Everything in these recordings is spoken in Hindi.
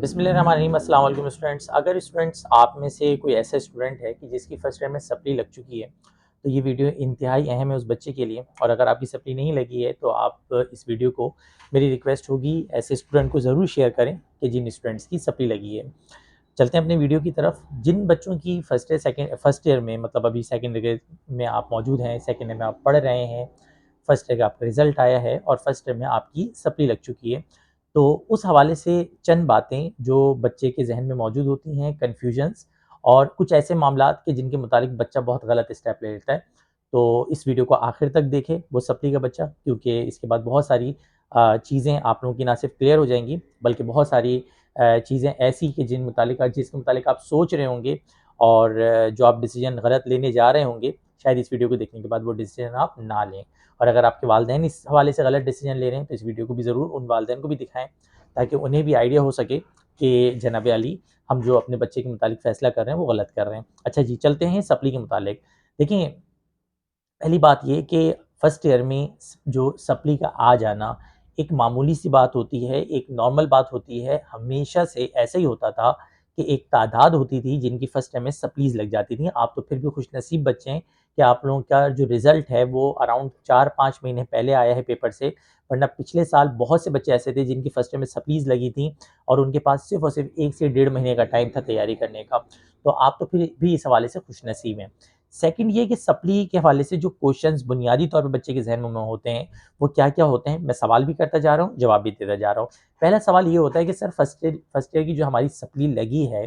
बिस्मिल्लाहिर्रहमानिर्रहीम। अस्सलाम वालेकुम स्टूडेंट्स। अगर स्टूडेंट्स आप में से कोई ऐसा स्टूडेंट है कि जिसकी फ़र्स्ट ईयर में सप्ली लग चुकी है, तो ये वीडियो इंतहाई अहम है उस बच्चे के लिए। और अगर आपकी सप्ली नहीं लगी है तो आप इस वीडियो को, मेरी रिक्वेस्ट होगी, ऐसे स्टूडेंट को ज़रूर शेयर करें कि जिन स्टूडेंट्स की सप्ली लगी है। चलते हैं अपने वीडियो की तरफ। जिन बच्चों की फर्स्ट ईयर में, मतलब अभी सेकेंड ईयर में आप मौजूद हैं, सेकेंड ईयर में आप पढ़ रहे हैं, फर्स्ट ईयर का आपका रिजल्ट आया है और फर्स्ट ईयर में आपकी सप्ली लग चुकी है, तो उस हवाले से चंद बातें जो बच्चे के जहन में मौजूद होती हैं, कन्फ्यूजन्स और कुछ ऐसे मामलात के जिनके मुतालिक बच्चा बहुत गलत स्टेप ले लेता है। तो इस वीडियो को आखिर तक देखें वो सप्ली का बच्चा, क्योंकि इसके बाद बहुत सारी चीज़ें आप लोगों की ना सिर्फ क्लियर हो जाएंगी, बल्कि बहुत सारी चीज़ें ऐसी कि जिसके मुतालिक आप सोच रहे होंगे और जो आप डिसीजन गलत लेने जा रहे होंगे, शायद इस वीडियो को देखने के बाद वो डिसीजन आप ना लें। और अगर आपके वालिदैन इस हवाले से गलत डिसीजन ले रहे हैं तो इस वीडियो को भी ज़रूर उन वालिदैन को भी दिखाएं, ताकि उन्हें भी आइडिया हो सके कि जनाब अली, हम जो अपने बच्चे के मुतालिक फ़ैसला कर रहे हैं वो गलत कर रहे हैं। अच्छा जी, चलते हैं सप्ली के मुतालिक। देखिए, पहली बात ये कि फर्स्ट ईयर में जो सप्ली का आ जाना एक मामूली सी बात होती है, एक नॉर्मल बात होती है। हमेशा से ऐसा ही होता था कि एक तादाद होती थी जिनकी फर्स्ट ईयर में सप्लीज़ लग जाती थी। आप तो फिर भी खुशनसीब बच्चे हैं कि आप लोगों का जो रिज़ल्ट है वो अराउंड 4-5 महीने पहले आया है पेपर से, वरना पिछले साल बहुत से बच्चे ऐसे थे जिनकी फर्स्ट ईयर में सप्लीज़ लगी थी और उनके पास सिर्फ़ और सिर्फ़ 1 से डेढ़ महीने का टाइम था तैयारी करने का। तो आप तो फिर भी इस हवाले से खुशनसीब हैं। सेकंड ये कि सप्ली के हवाले से जो क्वेश्चंस बुनियादी तौर पे बच्चे के ज़हन में होते हैं, वो क्या-क्या होते हैं? मैं सवाल भी करता जा रहा हूँ, जवाब भी देता जा रहा हूँ। पहला सवाल ये होता है कि सर फर्स्ट ईयर की जो हमारी सप्ली लगी है,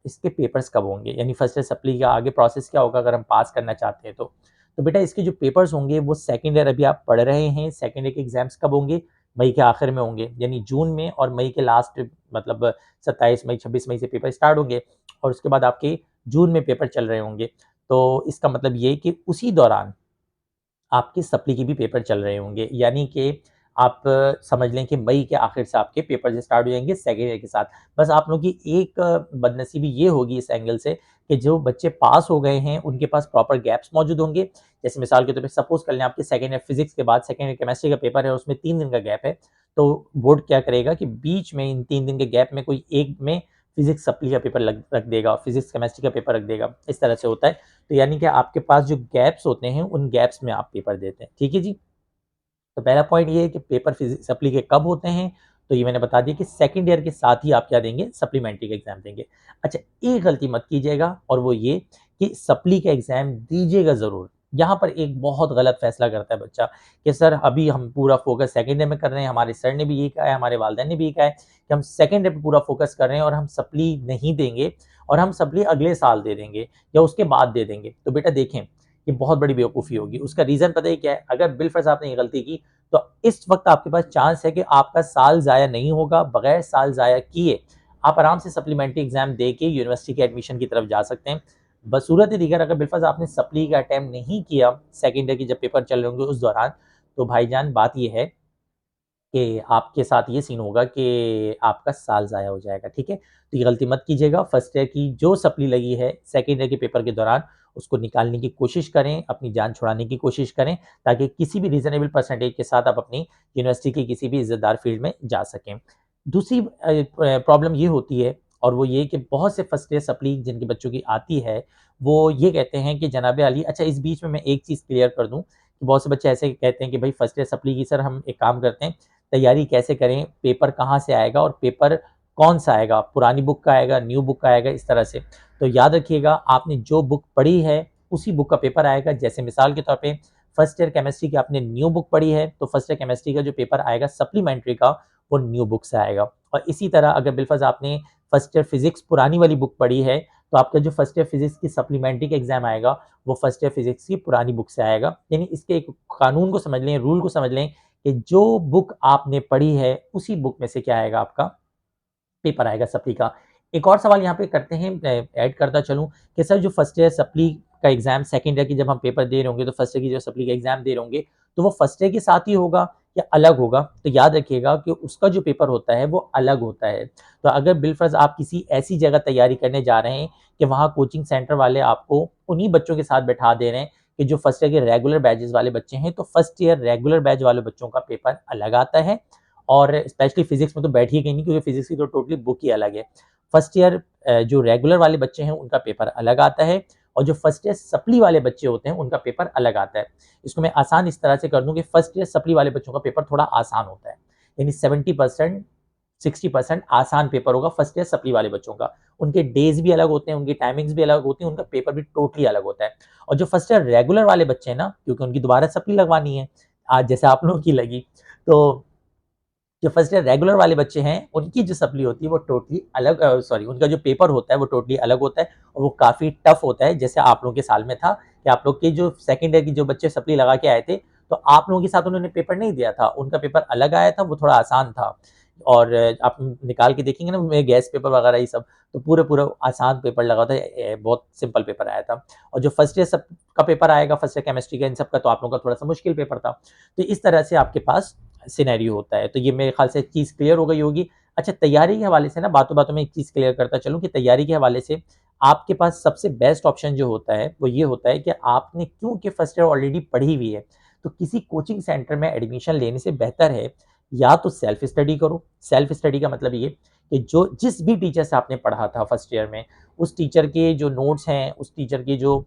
इसके पेपर्स कब होंगे? यानी फर्स्ट ईयर सप्ली का आगे प्रोसेस क्या होगा अगर हम पास करना चाहते हैं तो? तो बेटा, इसके जो पेपर्स होंगे वो सेकंड ईयर अभी आप पढ़ रहे हैं, सेकंड ईयर के एग्ज़ाम्स कब होंगे? मई के आखिर में होंगे, यानी जून में, और मई के लास्ट, मतलब 27 मई, 26 मई से पेपर स्टार्ट होंगे और उसके बाद आपके जून में पेपर चल रहे होंगे। तो इसका मतलब ये कि उसी दौरान आपके सप्ली के भी पेपर चल रहे होंगे, यानी कि आप समझ लें कि मई के आखिर से आपके पेपर स्टार्ट हो जाएँगे सेकंड ईयर के साथ। बस आप लोगों की एक बदनसीबी ये होगी इस एंगल से कि जो बच्चे पास हो गए हैं, उनके पास प्रॉपर गैप्स मौजूद होंगे। जैसे मिसाल के तौर पे सपोज़ कर लें आपके सेकंड ईयर फिज़िक्स के बाद सेकंड ईयर केमिस्ट्री का पेपर है, उसमें 3 दिन का गैप है। तो बोर्ड क्या करेगा कि बीच में इन 3 दिन के गैप में कोई एक में फिज़िक्स सप्ली का पेपर लग रख देगा, फिज़िक्स केमिस्ट्री का पेपर रख देगा। इस तरह से होता है। तो यानी कि आपके पास जो गैप्स होते हैं, उन गैप्स में आप पेपर देते हैं। ठीक है जी? तो पहला पॉइंट ये है कि पेपर सप्ली के कब होते हैं, तो ये मैंने बता दिया कि सेकंड ईयर के साथ ही आप क्या देंगे, सप्लीमेंट्री का एग्ज़ाम देंगे। अच्छा, एक गलती मत कीजिएगा और वो ये कि सप्ली का एग्ज़ाम दीजिएगा ज़रूर। यहाँ पर एक बहुत गलत फ़ैसला करता है बच्चा कि सर अभी हम पूरा फ़ोकस सेकंड ईयर में कर रहे हैं, हमारे सर ने भी यही कहा है, हमारे वालिदैन ने भी यही कहा है कि हम सेकंड ईयर पे पूरा फ़ोकस कर रहे हैं और हम सप्ली नहीं देंगे और हम सप्ली अगले साल दे देंगे या उसके बाद दे देंगे। तो बेटा देखें, ये बहुत बड़ी बेवकूफ़ी होगी। उसका रीज़न पता है क्या है? अगर बिलफ़र्ज़ आपने ये गलती की, तो इस वक़्त आपके पास चांस है कि आपका साल ज़ाया नहीं होगा, बगैर साल ज़ाया किए आप आराम से सप्लीमेंट्री एग्ज़ाम दे के यूनिवर्सिटी के एडमिशन की तरफ जा सकते हैं। बसूरत दीगर अगर बिलफ़र्ज़ आपने सप्ली का अटेम्प्ट नहीं किया, सेकंड ईयर के जब पेपर चल रहे होंगे उस दौरान, तो भाईजान बात ये है कि आपके साथ ये सीन होगा कि आपका साल ज़ाया हो जाएगा, ठीक है? तो ये गलती मत कीजिएगा। फर्स्ट ईयर की जो सप्ली लगी है, सेकंड ईयर के पेपर के दौरान उसको निकालने की कोशिश करें, अपनी जान छुड़ाने की कोशिश करें, ताकि किसी भी रीज़नेबल परसेंटेज के साथ आप अपनी यूनिवर्सिटी की किसी भी इज़्ज़तदार फ़ील्ड में जा सकें। दूसरी प्रॉब्लम ये होती है और वो ये कि बहुत से फर्स्ट ईयर सप्ली जिनके बच्चों की आती है, वो ये कहते हैं कि जनाब आली, अच्छा इस बीच में मैं एक चीज़ क्लियर कर दूँ कि बहुत से बच्चे ऐसे कहते हैं कि भई फर्स्ट ईयर सप्ली की सर हम एक काम करते हैं, तैयारी कैसे करें, पेपर कहाँ से आएगा और पेपर कौन-सा आएगा, पुरानी बुक का आएगा, न्यू बुक का आएगा, इस तरह से। तो याद रखिएगा, आपने जो बुक पढ़ी है, उसी बुक का पेपर आएगा। जैसे मिसाल के तौर पे फर्स्ट ईयर केमिस्ट्री की आपने न्यू बुक पढ़ी है, तो फर्स्ट ईयर केमिस्ट्री का जो पेपर आएगा सप्लीमेंट्री का, वो न्यू बुक से आएगा। और इसी तरह अगर बिलफ़र्ज़ आपने फर्स्ट ईयर फिज़िक्स पुरानी वाली बुक पढ़ी है, तो आपका जो फर्स्ट ईयर फिज़िक्स की सप्लीमेंट्री का एग्ज़ाम आएगा, वो फर्स्ट ईयर फिज़िक्स की पुरानी बुक से आएगा। यानी इसके एक कानून को समझ लें, रूल को समझ लें कि जो बुक आपने पढ़ी है, उसी बुक में से क्या आएगा, आपका पेपर आएगा सप्ली का। एक और सवाल यहाँ पे करते हैं, ऐड करता चलूँ कि सर जो फर्स्ट ईयर सप्ली का एग्ज़ाम सेकंड ईयर की जब हम पेपर दे रहे होंगे, तो फर्स्ट ईयर की जो सप्ली का एग्ज़ाम दे रहे होंगे, तो वो फर्स्ट ईयर के साथ ही होगा या अलग होगा? तो याद रखिएगा कि उसका जो पेपर होता है, वो अलग होता है। तो अगर बिलफ़र्ज़ आप किसी ऐसी जगह तैयारी करने जा रहे हैं कि वहाँ कोचिंग सेंटर वाले आपको उन्हीं बच्चों के साथ बैठा दे रहे हैं कि जो फर्स्ट ईयर के रेगुलर बैचेज़ वाले बच्चे हैं, तो फर्स्ट ईयर रेगुलर बैच वाले बच्चों का पेपर अलग आता है और स्पेशली फिजिक्स में तो बैठिए कहीं नहीं, क्योंकि फिजिक्स की तो टोटली बुक ही अलग है। फर्स्ट ईयर जो रेगुलर वाले बच्चे हैं उनका पेपर अलग आता है, और जो फर्स्ट ईयर सप्ली वाले बच्चे होते हैं उनका पेपर अलग आता है। इसको मैं आसान इस तरह से कर दूं कि फर्स्ट ईयर सप्ली वाले बच्चों का पेपर थोड़ा आसान होता है, यानी 70% 60% आसान पेपर होगा फर्स्ट ईयर सप्ली वाले बच्चों का। उनके डेज भी अलग होते हैं, उनकी टाइमिंग्स भी अलग होती हैं, उनका पेपर भी टोटली अलग होता है। और जो फर्स्ट ईयर रेगुलर वाले बच्चे हैं ना, क्योंकि उनकी दोबारा सप्ली लगवानी है, आज जैसे आप लोगों की लगी, तो जो फर्स्ट ईयर रेगुलर वाले बच्चे हैं उनकी जो सप्ली होती है वो टोटली अलग, सॉरी, उनका जो पेपर होता है वो टोटली अलग होता है, और वो काफ़ी टफ होता है। जैसे आप लोगों के साल में था कि आप लोग के जो सेकेंड ईयर की जो बच्चे सप्ली लगा के आए थे, तो आप लोगों के साथ उन्होंने पेपर नहीं दिया था, उनका पेपर अलग आया था, वो थोड़ा आसान था। और आप निकाल के देखेंगे ना गैस पेपर वगैरह ये सब, तो पूरे पूरा आसान पेपर लगा था, बहुत सिंपल पेपर आया था। और जो फर्स्ट ईयर सब का पेपर आएगा, फर्स्ट ईयर केमिस्ट्री का इन सब का, तो आप लोगों का थोड़ा सा मुश्किल पेपर था। तो इस तरह से आपके पास सिनेरियो होता है। तो ये मेरे ख्याल से चीज़ क्लियर हो गई होगी। अच्छा, तैयारी के हवाले से ना बातों-बातों में एक चीज़ क्लियर करता चलूँ कि तैयारी के हवाले से आपके पास सबसे बेस्ट ऑप्शन जो होता है, वो ये होता है कि आपने क्योंकि फर्स्ट ईयर ऑलरेडी पढ़ी हुई है, तो किसी कोचिंग सेंटर में एडमिशन लेने से बेहतर है या तो सेल्फ स्टडी करो। सेल्फ स्टडी का मतलब ये कि जो जिस भी टीचर से आपने पढ़ा था फर्स्ट ईयर में, उस टीचर के जो नोट्स हैं, उस टीचर के जो,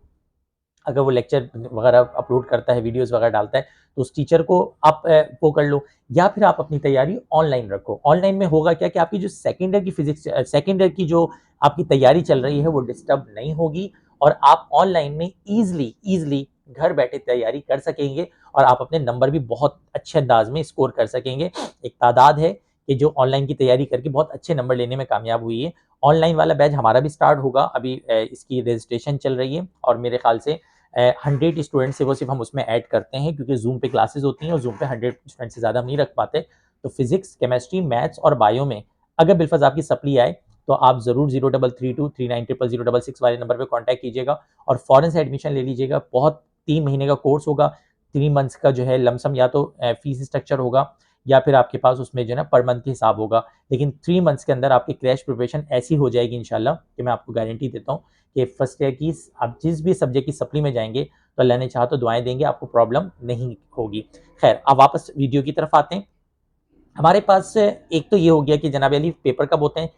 अगर वो लेक्चर वगैरह अपलोड करता है, वीडियोस वगैरह डालता है, तो उस टीचर को आप वो कर लो, या फिर आप अपनी तैयारी ऑनलाइन रखो। ऑनलाइन में होगा क्या कि आपकी जो सेकंड ईयर की फिजिक्स, सेकंड ईयर की जो आपकी तैयारी चल रही है वो डिस्टर्ब नहीं होगी, और आप ऑनलाइन में ईजिली ईजिली घर बैठे तैयारी कर सकेंगे, और आप अपने नंबर भी बहुत अच्छे अंदाज में स्कोर कर सकेंगे। एक तादाद है कि जो ऑनलाइन की तैयारी करके बहुत अच्छे नंबर लेने में कामयाब हुई है। ऑनलाइन वाला बैच हमारा भी स्टार्ट होगा अभी, इसकी रजिस्ट्रेशन चल रही है, और मेरे ख्याल से 100 स्टूडेंट से वो सिर्फ हम उसमें ऐड करते हैं, क्योंकि जूम पे क्लासेस होती हैं और जूम पे 100 स्टूडेंट से ज़्यादा हम नहीं रख पाते। तो फिजिक्स, केमिस्ट्री, मैथ्स और बायो में अगर बिलफर्ज आपकी सप्ली आए, तो आप ज़रूर 0332390066 वाले नंबर पे कांटेक्ट कीजिएगा और फ़ौरन से एडमिशन ले लीजिएगा। बहुत 3 महीने का कोर्स होगा, 3 मंथ्स का जो है लमसम, या तो फीस स्ट्रक्चर होगा, या फिर आपके पास उसमें जो है ना पर मंथ के हिसाब होगा। लेकिन 3 मंथ्स के अंदर आपकी क्रैश प्रिपरेशन ऐसी हो जाएगी इंशाल्लाह, कि मैं आपको गारंटी देता हूँ कि फर्स्ट ईयर की आप जिस भी सब्जेक्ट की सप्ली में जाएंगे, तो अल्लाह ने चाहा तो दुआएं देंगे, आपको प्रॉब्लम नहीं होगी। खैर, अब वापस वीडियो की तरफ आते हैं। हमारे पास एक तो ये हो गया कि जनाब अली पेपर कब होते हैं।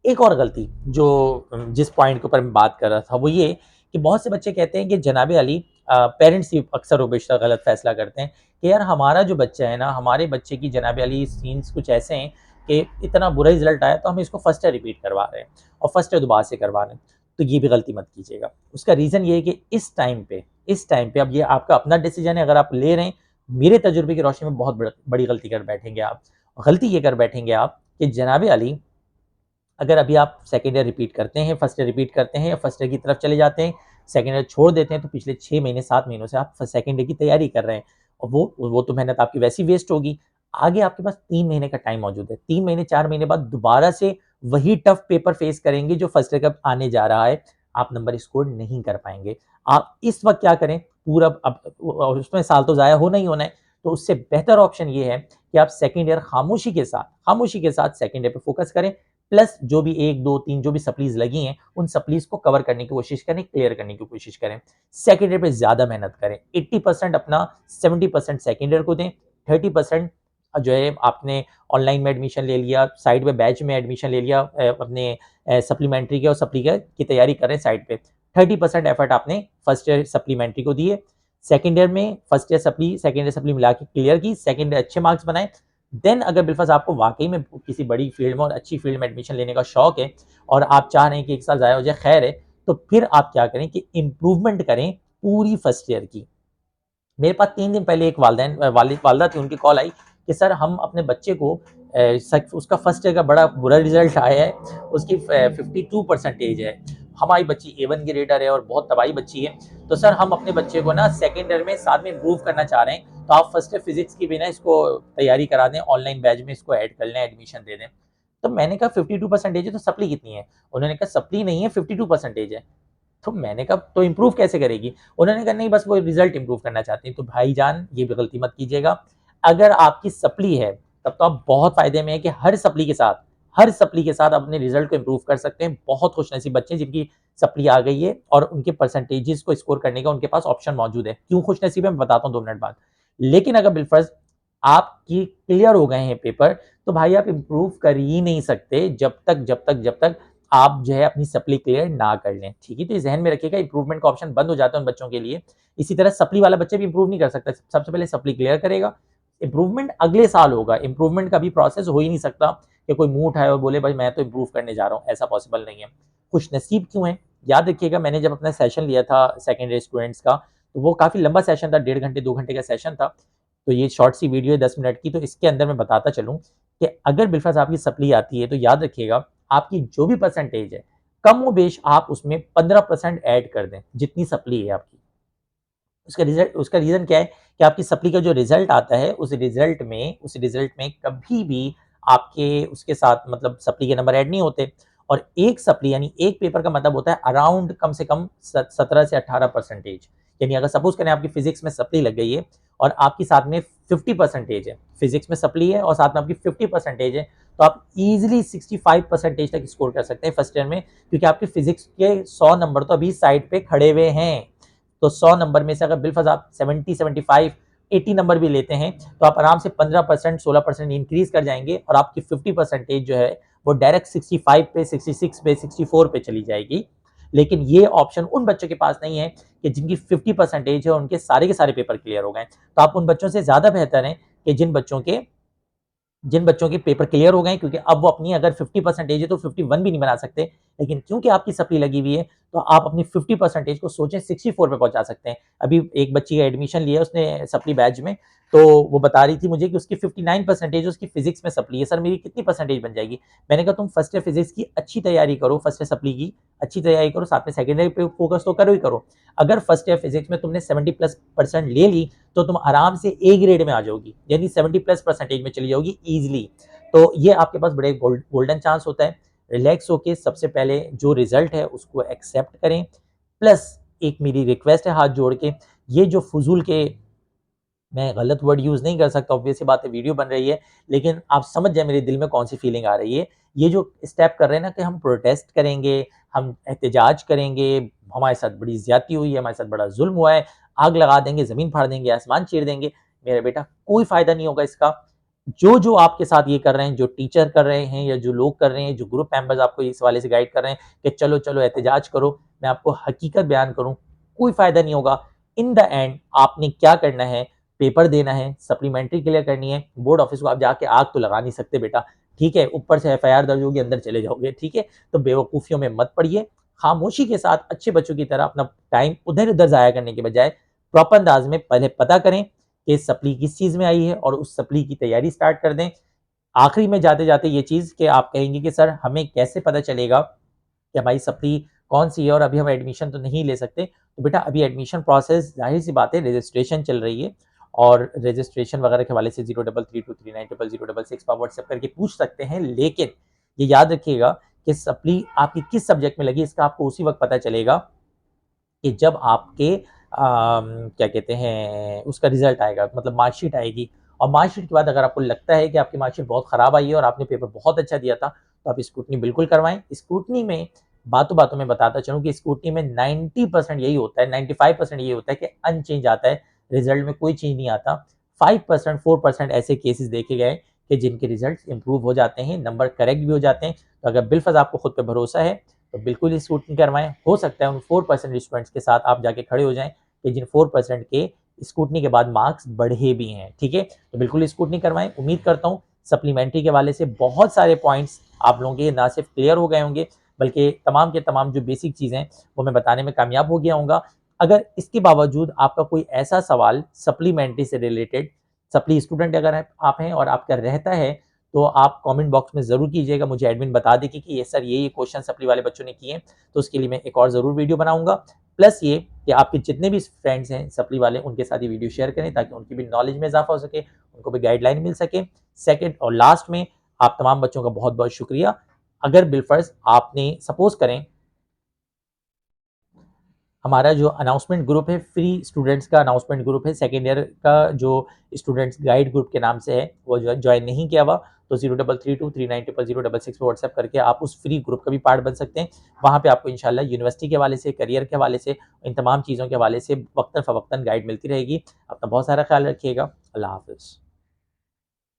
एक और गलती जो जिस पॉइंट के ऊपर मैं बात कर रहा था, वो ये कि बहुत से बच्चे कहते हैं कि जनाब अली, पेरेंट्स ही अक्सर व बेशतर गलत फैसला करते हैं कि यार हमारा जो बच्चा है ना, हमारे बच्चे की जनाब अली सीन्स कुछ ऐसे हैं कि इतना बुरा रिजल्ट आया, तो हम इसको फर्स्ट ईयर रिपीट करवा रहे हैं और फर्स्ट ईयर दोबारा से करवा रहे हैं। तो ये भी गलती मत कीजिएगा। उसका रीज़न ये है कि इस टाइम पे अब ये आपका अपना डिसीजन है, अगर आप ले रहे हैं, मेरे तजुर्बे की रोशनी में बहुत बड़ी गलती कर बैठेंगे आप। गलती ये कर बैठेंगे आप कि जनाब अली, अगर अभी आप सेकंड ईयर रिपीट करते हैं, फर्स्ट ईयर रिपीट करते हैं, या फर्स्ट ईयर की तरफ चले जाते हैं, सेकंड ईयर छोड़ देते हैं, तो पिछले 6 महीने 7 महीनों से आप सेकंड ईयर की तैयारी कर रहे हैं, और वो तो मेहनत आपकी वैसी वेस्ट होगी। आगे आपके पास 3 महीने का टाइम मौजूद है। 3 महीने 4 महीने बाद दोबारा से वही टफ पेपर फेस करेंगे जो फर्स्ट ईयर का आने जा रहा है, आप नंबर स्कोर नहीं कर पाएंगे। आप इस वक्त क्या करें, पूरा अब उसमें साल तो ज़ाया होना ही होना है, तो उससे बेहतर ऑप्शन ये है कि आप सेकंड ईयर खामोशी के साथ सेकंड ईयर पे फोकस करें, प्लस जो भी 1, 2, 3 जो भी सप्लीज़ लगी हैं, उन सप्लीज़ को कवर करने की कोशिश करें, क्लियर करने की कोशिश करें। सेकंड ईयर पे ज़्यादा मेहनत करें, 80% अपना 70% सेकंड ईयर को दें, 30% जो है आपने ऑनलाइन में एडमिशन ले लिया, साइड में बैच में एडमिशन ले लिया, अपने सप्लीमेंट्री के और सप्ली की तैयारी करें साइड पे। 30% एफर्ट आपने फर्स्ट ईयर सप्लीमेंट्री को दिए, सेकंड ईयर में first year supply, second year supply मिला के क्लियर की, सेकंड ईयर अच्छे मार्क्स बनाए। देन अगर बिलफर्ज आपको वाकई में किसी बड़ी फील्ड में और अच्छी फील्ड में एडमिशन लेने का शौक है, और आप चाह रहे हैं कि 1 साल ज़ाया हो जाए, खैर है, तो फिर आप क्या करें कि इम्प्रूवमेंट करें पूरी फर्स्ट ईयर की। मेरे पास 3 दिन पहले एक वालिदा थी, उनकी कॉल आई कि सर हम अपने बच्चे को, उसका फर्स्ट ईयर का बड़ा बुरा रिजल्ट आया है, उसकी 52 परसेंटेज है, हमारी बच्ची A1 ग्रेडर है और बहुत तबाही बच्ची है, तो सर हम अपने बच्चे को ना सेकेंड ईयर में साथ में इम्प्रूव करना चाह रहे हैं, तो आप फर्स्ट ईयर फिजिक्स की भी ना इसको तैयारी करा दें, ऑनलाइन बैच में इसको ऐड कर लें, एडमिशन दे दें। तो मैंने कहा 52 परसेंटेज है, तो सप्ली कितनी है? उन्होंने कहा सप्ली नहीं है, 52 परसेंटेज है। तो मैंने कहा तो इम्प्रूव कैसे करेगी? उन्होंने कहा नहीं, बस वो रिजल्ट इम्प्रूव करना चाहती हैं। तो भाईजान, ये भी गलती मत कीजिएगा। अगर आपकी सप्ली है, तब तो आप बहुत फायदे में है कि हर सप्ली के साथ अपने रिजल्ट को इम्प्रूव कर सकते हैं। बहुत खुशनसीब बच्चे हैं जिनकी सप्ली आ गई है और उनके परसेंटेजेस को स्कोर करने का उनके पास ऑप्शन मौजूद है। क्यों खुशनसीब है, मैं बताता हूँ 2 मिनट बाद। लेकिन अगर बिलफर्ज आपकी क्लियर हो गए हैं पेपर, तो भाई आप इम्प्रूव कर ही नहीं सकते जब तक आप जो है अपनी सप्ली क्लियर ना कर लें, ठीक है? तो ये ज़हन में रखिएगा, इम्प्रूवमेंट का ऑप्शन बंद हो जाता है उन बच्चों के लिए। इसी तरह सप्ली वाला बच्चा भी इम्प्रूव नहीं कर सकता, सबसे पहले सप्ली क्लियर करेगा, इम्प्रूवमेंट अगले साल होगा। इम्प्रूवमेंट का भी प्रोसेस हो ही नहीं सकता कि कोई मुँह उठाए और बोले भाई मैं तो इम्प्रूव करने जा रहा हूँ, ऐसा पॉसिबल नहीं है। खुशनसीब क्यों हैं? याद रखिएगा, मैंने जब अपना सेशन लिया था सेकेंडरी स्टूडेंट्स का, तो वो काफ़ी लंबा सेशन था, 1.5 घंटे 2 घंटे का सेशन था। तो ये शॉर्ट सी वीडियो है 10 मिनट की, तो इसके अंदर मैं बताता चलूँ कि अगर बिलफर्ज़ आपकी सप्ली आती है, तो याद रखिएगा आपकी जो भी परसेंटेज है, कमोबेश आप उसमें 15% ऐड कर दें, जितनी सप्ली है आपकी। उसका रीज़न क्या है कि आपकी सप्ली का जो रिज़ल्ट आता है, उस रिज़ल्ट में कभी भी आपके उसके साथ मतलब सप्ली के नंबर ऐड नहीं होते, और एक सप्ली यानी एक पेपर का मतलब होता है अराउंड कम से कम 17 से 18%। यानी अगर सपोज़ करें आपकी फिज़िक्स में सप्ली लग गई है और आपकी साथ में 50% है, फिज़िक्स में सप्ली है और साथ में आपकी 50% है, तो आप ईज़िली 65% तक स्कोर कर सकते हैं फर्स्ट ईयर में, क्योंकि आपके फिज़िक्स के 100 नंबर तो अभी साइड पे खड़े हुए हैं। तो 100 नंबर में से अगर बिलफर्ज आप 70, 75, 80 नंबर भी लेते हैं, तो आप आराम से 15%, 16% इंक्रीज कर जाएंगे और आपकी 50% जो है वो डायरेक्ट 65 पे, 66 पे, 64 पे चली जाएगी। लेकिन ये ऑप्शन उन बच्चों के पास नहीं है कि जिनकी 50% है, उनके सारे के सारे पेपर क्लियर हो गए। तो आप उन बच्चों से ज्यादा बेहतर हैं कि जिन बच्चों के पेपर क्लियर हो गए, क्योंकि अब वो अपनी अगर 50% है तो 51 भी नहीं बना सकते, लेकिन क्योंकि आपकी सप्ली लगी हुई है तो आप अपनी 50% को सोचें 64 पे पहुंचा सकते हैं। अभी एक बच्ची का एडमिशन लिया उसने सप्ली बैच में, तो वो बता रही थी मुझे कि उसकी 59% उसकी फिजिक्स में सप्ली है। सर मेरी कितनी परसेंटेज बन जाएगी? मैंने कहा तुम फर्स्ट ईयर फिजिक्स की अच्छी तैयारी करो, फर्स्ट ईयर सप्ली की अच्छी तैयारी करो, साथ में सेकेंडरी पे फोकस तो करो ही करो। अगर फर्स्ट ईयर फिजिक्स में तुमने 70+% ले ली तो तुम आराम से ए ग्रेड में आ जाओगी, यानी 70+% में चली जाओगी ईजिली। तो ये आपके पास बड़े गोल्डन चांस होता है। रिलैक्स होके सबसे पहले जो रिजल्ट है उसको एक्सेप्ट करें, प्लस एक मेरी रिक्वेस्ट है हाथ जोड़ के, ये जो फजूल के, मैं गलत वर्ड यूज़ नहीं कर सकता, ऑब्वियस सी बात है वीडियो बन रही है, लेकिन आप समझ जाए मेरे दिल में कौन सी फीलिंग आ रही है। ये जो स्टेप कर रहे हैं ना कि हम प्रोटेस्ट करेंगे, हम एहतजाज करेंगे, हमारे साथ बड़ी ज़्यादती हुई है, हमारे साथ बड़ा जुल्म हुआ है, आग लगा देंगे, ज़मीन फाड़ देंगे, आसमान चीर देंगे, मेरा बेटा कोई फ़ायदा नहीं होगा इसका। जो आपके साथ ये कर रहे हैं, जो टीचर कर रहे हैं या जो लोग कर रहे हैं, जो ग्रुप मेंबर्स आपको इस वाले से गाइड कर रहे हैं कि चलो चलो एहतजाज करो, मैं आपको हकीकत बयान करूं, कोई फायदा नहीं होगा। इन द एंड आपने क्या करना है, पेपर देना है, सप्लीमेंट्री क्लियर करनी है, बोर्ड ऑफिस को आप जाके आग तो लगा नहीं सकते बेटा, ठीक है? ऊपर से एफआईआर दर्ज होगी, अंदर चले जाओगे, ठीक है? तो बेवकूफियों में मत पड़िए, खामोशी के साथ अच्छे बच्चों की तरह अपना टाइम उधर उधर जाया करने के बजाय प्रॉपर अंदाज में पहले पता करें कि सप्ली किस चीज़ में आई है और उस सप्ली की तैयारी स्टार्ट कर दें। आखिरी में जाते-जाते ये चीज़ कि आप कहेंगे कि सर हमें कैसे पता चलेगा कि हमारी सप्ली कौन-सी है और अभी हम एडमिशन तो नहीं ले सकते। तो बेटा अभी एडमिशन प्रोसेस ज़ाहिर-सी बात है, रजिस्ट्रेशन चल रही है और रजिस्ट्रेशन वगैरह के हवाले से 0332390066 पर व्हाट्सएप करके पूछ सकते हैं। लेकिन ये याद रखिएगा कि सप्ली आपकी किस सब्जेक्ट में लगी इसका आपको उसी वक़्त पता चलेगा कि जब आपके क्या कहते हैं उसका रिजल्ट आएगा, मतलब मार्कशीट आएगी, और मार्कशीट के बाद अगर आपको लगता है कि आपकी मार्कशीट बहुत ख़राब आई है और आपने पेपर बहुत अच्छा दिया था, तो आप स्क्रूटनी बिल्कुल करवाएं। स्क्रूटनी में बातों बातों में बताता चलूँ कि स्क्रूटनी में 90% यही होता है, 95% यही होता है कि अनचेंज आता है, रिजल्ट में कोई चेंज नहीं आता। 5%, 4% ऐसे केसेस देखे गए कि जिनके रिजल्ट इंप्रूव हो जाते हैं, नंबर करेक्ट भी हो जाते हैं। तो अगर बिलफर्ज आपको खुद पे भरोसा है तो बिल्कुल ही स्क्रूटनी करवाएं। हो सकता है उन 4% स्टूडेंट्स के साथ आप जाके खड़े हो जाएं कि जिन 4% के स्क्रूटनी के बाद मार्क्स बढ़े भी हैं, ठीक है? तो बिल्कुल स्क्रूटनी करवाएं। उम्मीद करता हूँ सप्लीमेंट्री के हवाले से बहुत सारे पॉइंट्स आप लोगों के ना सिर्फ क्लियर हो गए होंगे, बल्कि तमाम के तमाम जो बेसिक चीज़ें हैं वो मैं बताने में कामयाब हो गया हूँगा। अगर इसके बावजूद आपका कोई ऐसा सवाल सप्लीमेंट्री से रिलेटेड, सप्ली स्टूडेंट अगर आप हैं और आपका रहता है, तो आप कमेंट बॉक्स में ज़रूर कीजिएगा, मुझे एडमिन बता देगी कि ये सर ये क्वेश्चन सप्ली वाले बच्चों ने किए हैं, तो उसके लिए मैं एक और ज़रूर वीडियो बनाऊंगा। प्लस ये कि आपके जितने भी फ्रेंड्स हैं सप्ली वाले, उनके साथ ये वीडियो शेयर करें ताकि उनकी भी नॉलेज में इजाफा हो सके, उनको भी गाइडलाइन मिल सके। सेकेंड और लास्ट में आप तमाम बच्चों का बहुत बहुत शुक्रिया। अगर बिलफर्ज आपने सपोज करें हमारा जो अनाउंसमेंट ग्रुप है, फ्री स्टूडेंट्स का अनाउंसमेंट ग्रुप है, सेकेंड ईयर का जो स्टूडेंट्स गाइड ग्रुप के नाम से है, वो जो ज्वाइन नहीं किया हुआ, तो 0332390066 पर व्हाट्सएप करके आप उस फ्री ग्रुप का भी पार्ट बन सकते हैं। वहाँ पे आपको इंशाल्लाह यूनिवर्सिटी के हवाले से, करियर के हवाले से, इन तमाम चीज़ों के हवाले से वक्तन फ़वक्तन गाइड मिलती रहेगी। अपना बहुत सारा ख्याल रखिएगा। अल्लाह हाफ़िज़।